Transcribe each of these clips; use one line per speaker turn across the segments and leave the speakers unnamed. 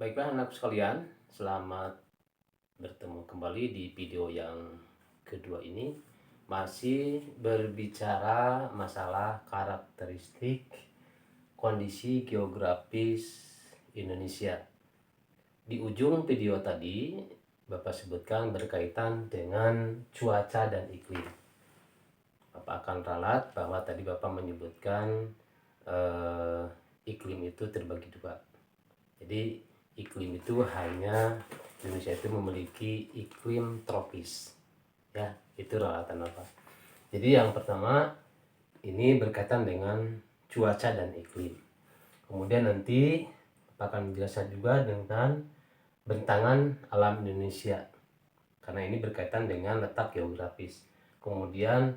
Baiklah anakku sekalian, selamat bertemu kembali di video yang kedua ini. Masih berbicara masalah karakteristik kondisi geografis Indonesia. Di ujung video tadi, Bapak sebutkan berkaitan dengan cuaca dan iklim. Bapak akan ralat bahwa tadi Bapak menyebutkan iklim itu terbagi dua. Jadi iklim itu hanya Indonesia itu memiliki iklim tropis, ya itu ralatan apa. Jadi yang pertama ini berkaitan dengan cuaca dan iklim. Kemudian nanti akan menjelaskan juga dengan bentangan alam Indonesia karena ini berkaitan dengan letak geografis. Kemudian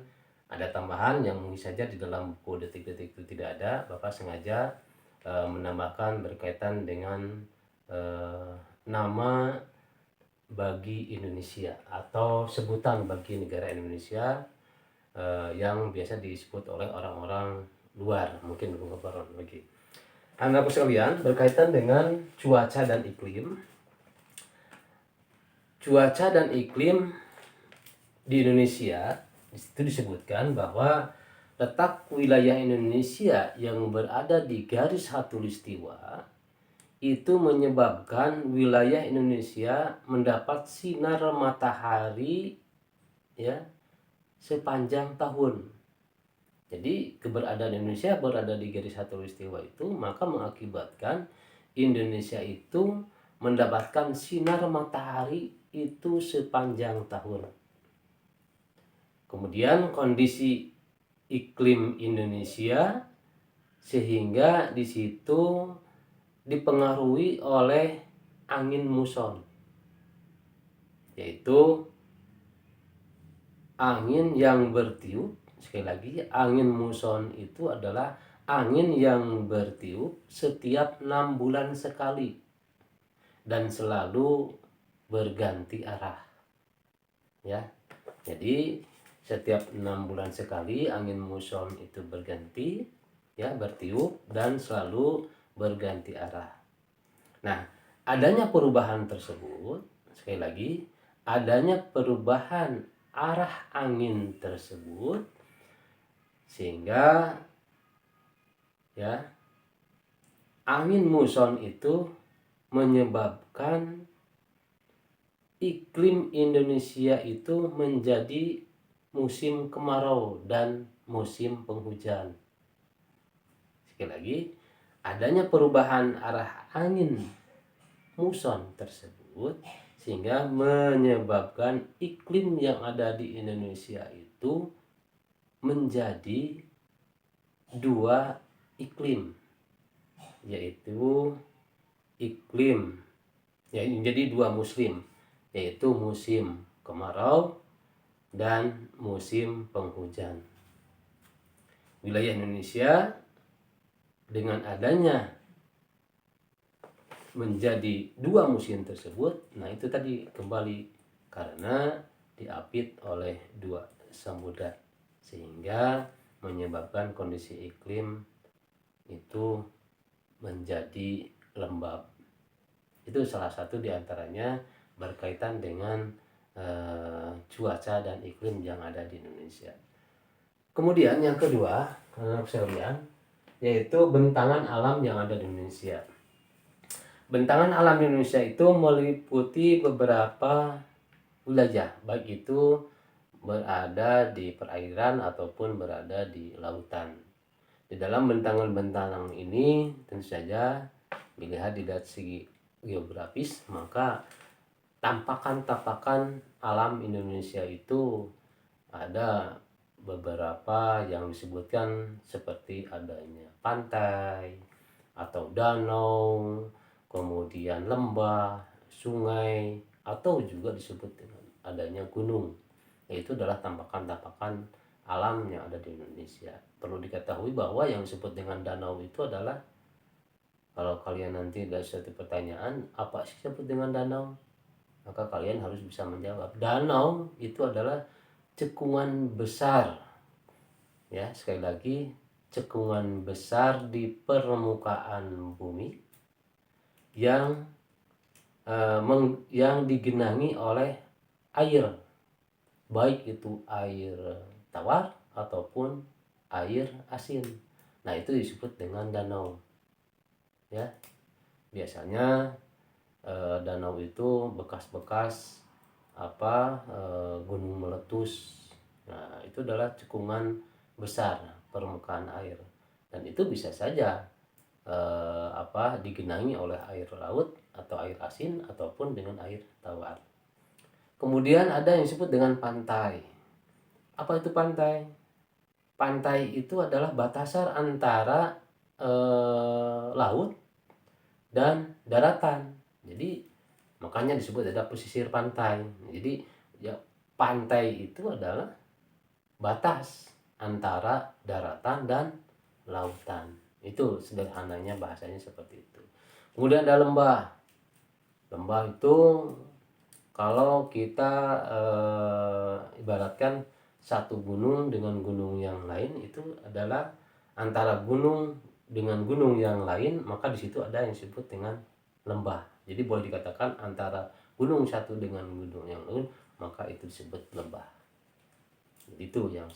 ada tambahan yang mungkin saja di dalam buku detik-detik itu tidak ada, Bapak sengaja menambahkan berkaitan dengan nama bagi Indonesia atau sebutan bagi negara Indonesia yang biasa disebut oleh orang-orang luar, mungkin bukan lagi. Anakku sekalian, berkaitan dengan cuaca dan iklim. Cuaca dan iklim di Indonesia itu disebutkan bahwa letak wilayah Indonesia yang berada di garis khatulistiwa itu menyebabkan wilayah Indonesia mendapat sinar matahari ya sepanjang tahun. Jadi keberadaan Indonesia berada di garis khatulistiwa itu maka mengakibatkan Indonesia itu mendapatkan sinar matahari itu sepanjang tahun. Kemudian kondisi iklim Indonesia sehingga di situ dipengaruhi oleh angin muson, yaitu angin yang bertiup. Sekali lagi, angin muson itu adalah angin yang bertiup setiap 6 bulan sekali dan selalu berganti arah, ya. Jadi setiap 6 bulan sekali angin muson itu berganti, ya, bertiup dan selalu berganti arah. Nah, adanya perubahan tersebut, sekali lagi, adanya perubahan arah angin tersebut sehingga ya angin muson itu menyebabkan iklim Indonesia itu menjadi musim kemarau dan musim penghujan. Sekali lagi, adanya perubahan arah angin muson tersebut sehingga menyebabkan iklim yang ada di Indonesia itu menjadi dua iklim, yaitu iklim ya menjadi dua musim, yaitu musim kemarau dan musim penghujan. Wilayah Indonesia dengan adanya menjadi dua musim tersebut, nah itu tadi kembali karena diapit oleh dua samudra sehingga menyebabkan kondisi iklim itu menjadi lembab. Itu salah satu diantaranya berkaitan dengan cuaca dan iklim yang ada di Indonesia. Kemudian yang kedua, sekalian, yaitu bentangan alam yang ada di Indonesia. Bentangan alam Indonesia itu meliputi beberapa wilayah, baik itu berada di perairan ataupun berada di lautan. Di dalam bentangan-bentangan ini tentu saja dilihat dari segi geografis, maka tampakan-tampakan alam Indonesia itu ada beberapa yang disebutkan seperti adanya pantai atau danau, kemudian lembah, sungai, atau juga disebut dengan adanya gunung. Yaitu adalah tampakan-tampakan alam yang ada di Indonesia. Perlu diketahui bahwa yang disebut dengan danau itu adalah, kalau kalian nanti ada suatu pertanyaan, apa sih disebut dengan danau? Maka kalian harus bisa menjawab. Danau itu adalah cekungan besar. Ya, sekali lagi, cekungan besar di permukaan bumi yang yang digenangi oleh air, baik itu air tawar ataupun air asin. Nah, itu disebut dengan danau. Ya, biasanya danau itu bekas-bekas gunung meletus. Nah, itu adalah cekungan besar permukaan air, dan itu bisa saja digenangi oleh air laut atau air asin ataupun dengan air tawar. Kemudian ada yang disebut dengan pantai. Apa itu pantai? Pantai itu adalah batasan antara laut dan daratan. Jadi makanya disebut ada pesisir pantai. Jadi ya, pantai itu adalah batas antara daratan dan lautan. Itu sederhananya bahasanya seperti itu. Kemudian ada lembah. Lembah itu kalau kita ibaratkan satu gunung dengan gunung yang lain, itu adalah antara gunung dengan gunung yang lain, maka di situ ada yang disebut dengan lembah. Jadi boleh dikatakan antara gunung satu dengan gunung yang lain, maka itu disebut lembah. Itu yang.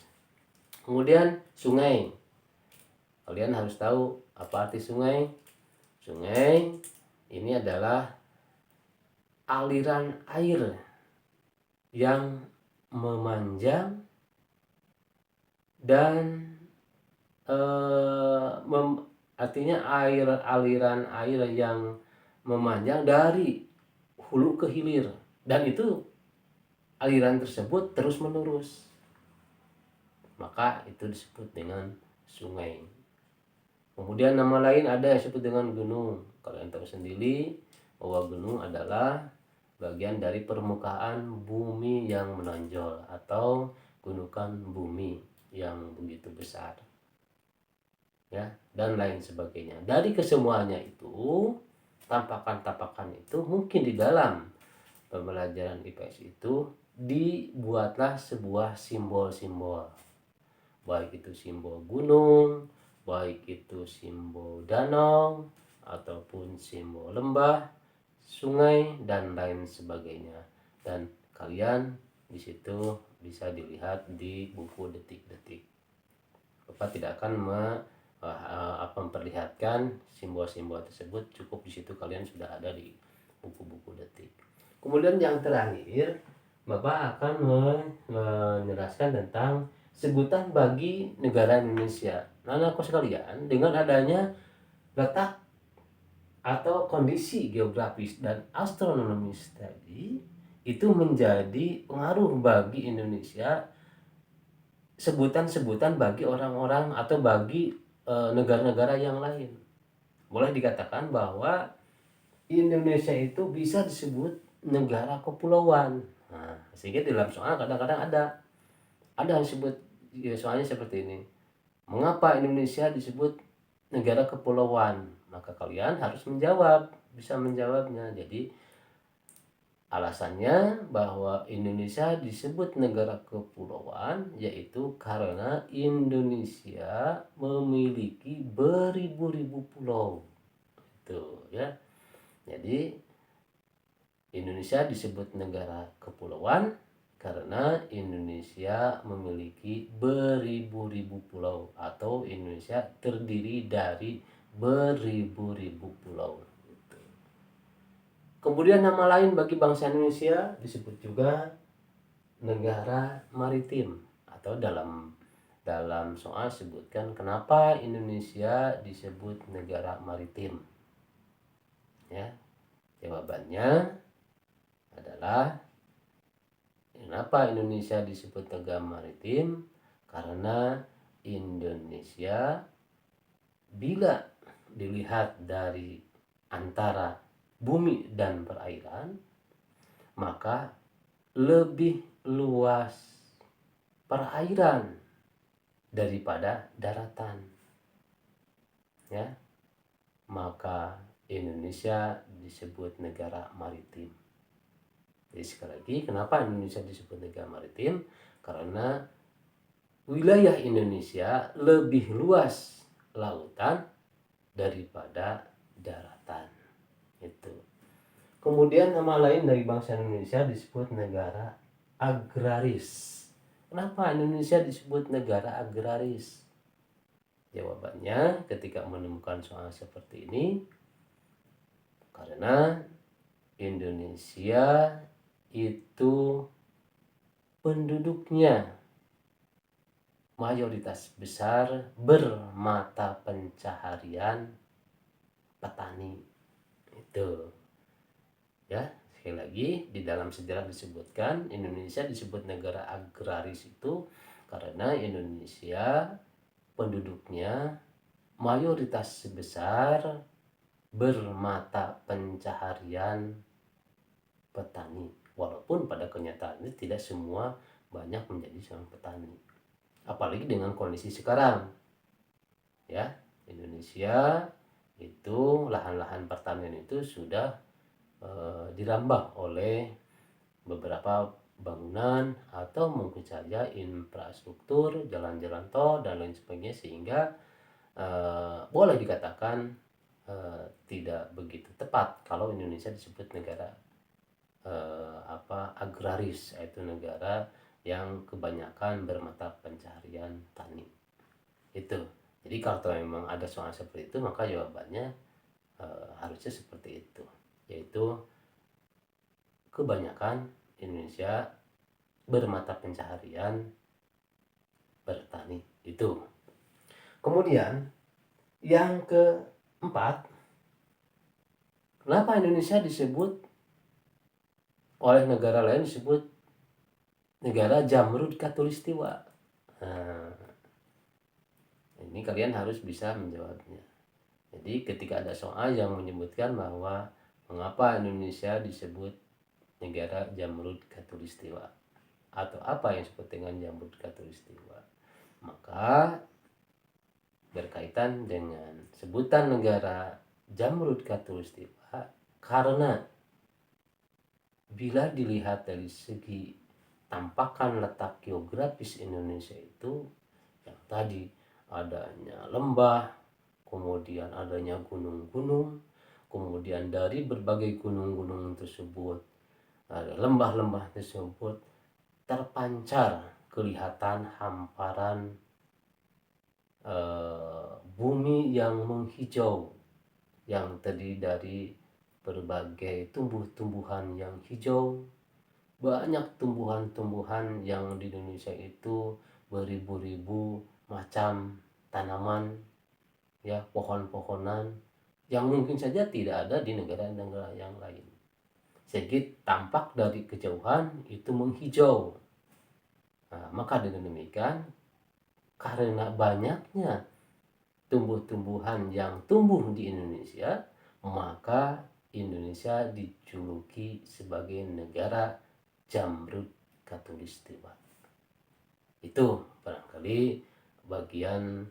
Kemudian sungai. Kalian harus tahu apa arti sungai. Sungai ini adalah aliran air yang memanjang dan artinya aliran air yang memanjang dari hulu ke hilir, dan itu aliran tersebut terus menerus, maka itu disebut dengan sungai. Kemudian nama lain ada yang disebut dengan gunung. Kalian tahu sendiri bahwa gunung adalah bagian dari permukaan bumi yang menonjol atau gundukan bumi yang begitu besar, ya, dan lain sebagainya. Dari kesemuanya itu, tampakan-tampakan itu mungkin di dalam pembelajaran IPS itu dibuatlah sebuah simbol-simbol, baik itu simbol gunung, baik itu simbol danau, ataupun simbol lembah, sungai, dan lain sebagainya. Dan kalian di situ bisa dilihat di buku detik-detik. Bapak tidak akan memperlihatkan simbol-simbol tersebut, cukup di situ kalian sudah ada di buku-buku detik. Kemudian yang terakhir, Bapak akan menjelaskan tentang sebutan bagi negara Indonesia. Anak-anakku sekalian, dengan adanya letak atau kondisi geografis dan astronomis tadi, itu menjadi pengaruh bagi Indonesia, sebutan-sebutan bagi orang-orang atau bagi negara-negara yang lain. Boleh dikatakan bahwa Indonesia itu bisa disebut negara kepulauan. Nah, sehingga di dalam soal kadang-kadang ada yang disebut, ya, soalnya seperti ini. Mengapa Indonesia disebut negara kepulauan? Maka kalian harus menjawab, bisa menjawabnya. Jadi alasannya bahwa Indonesia disebut negara kepulauan yaitu karena Indonesia memiliki beribu-ribu pulau. Itu, ya. Jadi Indonesia disebut negara kepulauan karena Indonesia memiliki beribu-ribu pulau, atau Indonesia terdiri dari beribu-ribu pulau. Kemudian nama lain bagi bangsa Indonesia disebut juga negara maritim, atau dalam soal sebutkan kenapa Indonesia disebut negara maritim. Ya, jawabannya adalah kenapa Indonesia disebut negara maritim, karena Indonesia bila dilihat dari antara bumi dan perairan, maka lebih luas perairan daripada daratan, ya, maka Indonesia disebut negara maritim. Jadi sekali lagi, kenapa Indonesia disebut negara maritim? Karena wilayah Indonesia lebih luas lautan daripada daratan. Itu. Kemudian nama lain dari bangsa Indonesia disebut negara agraris. Kenapa Indonesia disebut negara agraris? Jawabannya ketika menemukan soal seperti ini, karena Indonesia itu penduduknya mayoritas besar bermata pencaharian petani. Itu ya, sekali lagi di dalam sejarah disebutkan Indonesia disebut negara agraris itu karena Indonesia penduduknya mayoritas besar bermata pencaharian petani, walaupun pada kenyataannya tidak semua banyak menjadi seorang petani, apalagi dengan kondisi sekarang ya. Indonesia itu lahan-lahan pertanian itu sudah dirambah oleh beberapa bangunan atau mungkin saja infrastruktur jalan-jalan tol dan lain sebagainya, sehingga boleh dikatakan tidak begitu tepat kalau Indonesia disebut negara agraris, yaitu negara yang kebanyakan bermata pencaharian tani. Itu jadi kalau memang ada soal seperti itu maka jawabannya harusnya seperti itu, yaitu kebanyakan Indonesia bermata pencaharian bertani. Itu. Kemudian yang keempat, kenapa Indonesia disebut oleh negara lain disebut negara Jamrud Khatulistiwa? Nah, ini kalian harus bisa menjawabnya. Jadi ketika ada soal yang menyebutkan bahwa mengapa Indonesia disebut negara Jamrud Khatulistiwa atau apa yang disebut dengan Jamrud Khatulistiwa, maka berkaitan dengan sebutan negara Jamrud Khatulistiwa karena bila dilihat dari segi tampakan letak geografis Indonesia itu yang tadi adanya lembah, kemudian adanya gunung-gunung, kemudian dari berbagai gunung-gunung tersebut, lembah-lembah tersebut terpancar kelihatan hamparan bumi yang menghijau yang terdiri dari berbagai tumbuh-tumbuhan yang hijau. Banyak tumbuhan-tumbuhan yang di Indonesia itu beribu-ribu macam tanaman ya, pohon-pohonan yang mungkin saja tidak ada di negara-negara yang lain. Sehingga tampak dari kejauhan itu menghijau. Nah, maka dengan demikian karena banyaknya tumbuh-tumbuhan yang tumbuh di Indonesia, maka Indonesia dijuluki sebagai negara Jamrud Khatulistiwa. Itu barangkali bagian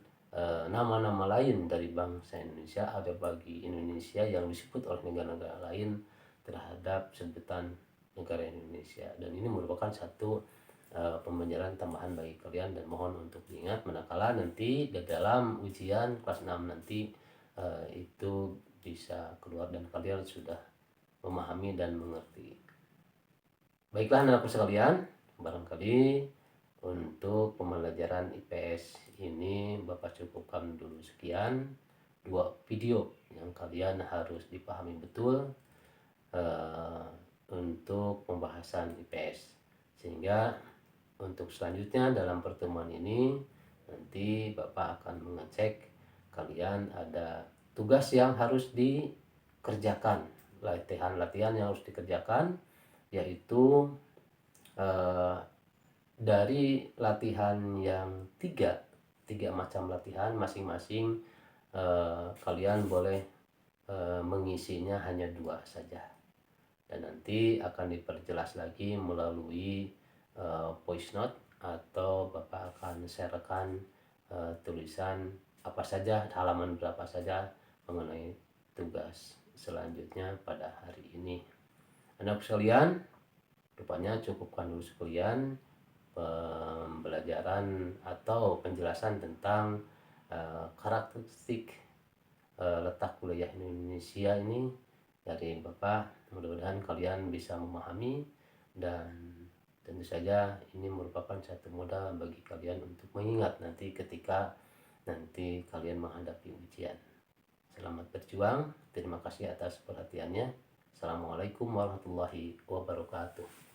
nama-nama lain dari bangsa Indonesia ada bagi Indonesia yang disebut oleh negara-negara lain terhadap sebutan negara Indonesia, dan ini merupakan satu pembelajaran tambahan bagi kalian, dan mohon untuk diingat manakala nanti di dalam ujian kelas 6 nanti itu bisa keluar dan kalian sudah memahami dan mengerti. Baiklah anak-anakku sekalian, barangkali untuk pembelajaran IPS ini Bapak cukupkan dulu sekian 2 video yang kalian harus dipahami betul untuk pembahasan IPS, sehingga untuk selanjutnya dalam pertemuan ini nanti Bapak akan mengecek kalian ada tugas yang harus dikerjakan, latihan-latihan yang harus dikerjakan, yaitu dari latihan yang tiga macam latihan masing-masing kalian boleh mengisinya hanya 2 saja, dan nanti akan diperjelas lagi melalui voice note atau Bapak akan sharekan tulisan apa saja, halaman berapa saja mengenai tugas selanjutnya pada hari ini. Anak sekalian, rupanya cukupkan dulu sekalian pembelajaran atau penjelasan tentang karakteristik letak wilayah Indonesia ini dari Bapak. Mudah-mudahan kalian bisa memahami, dan tentu saja ini merupakan satu modal bagi kalian untuk mengingat nanti ketika nanti kalian menghadapi ujian. Selamat berjuang. Terima kasih atas perhatiannya. Assalamualaikum warahmatullahi wabarakatuh.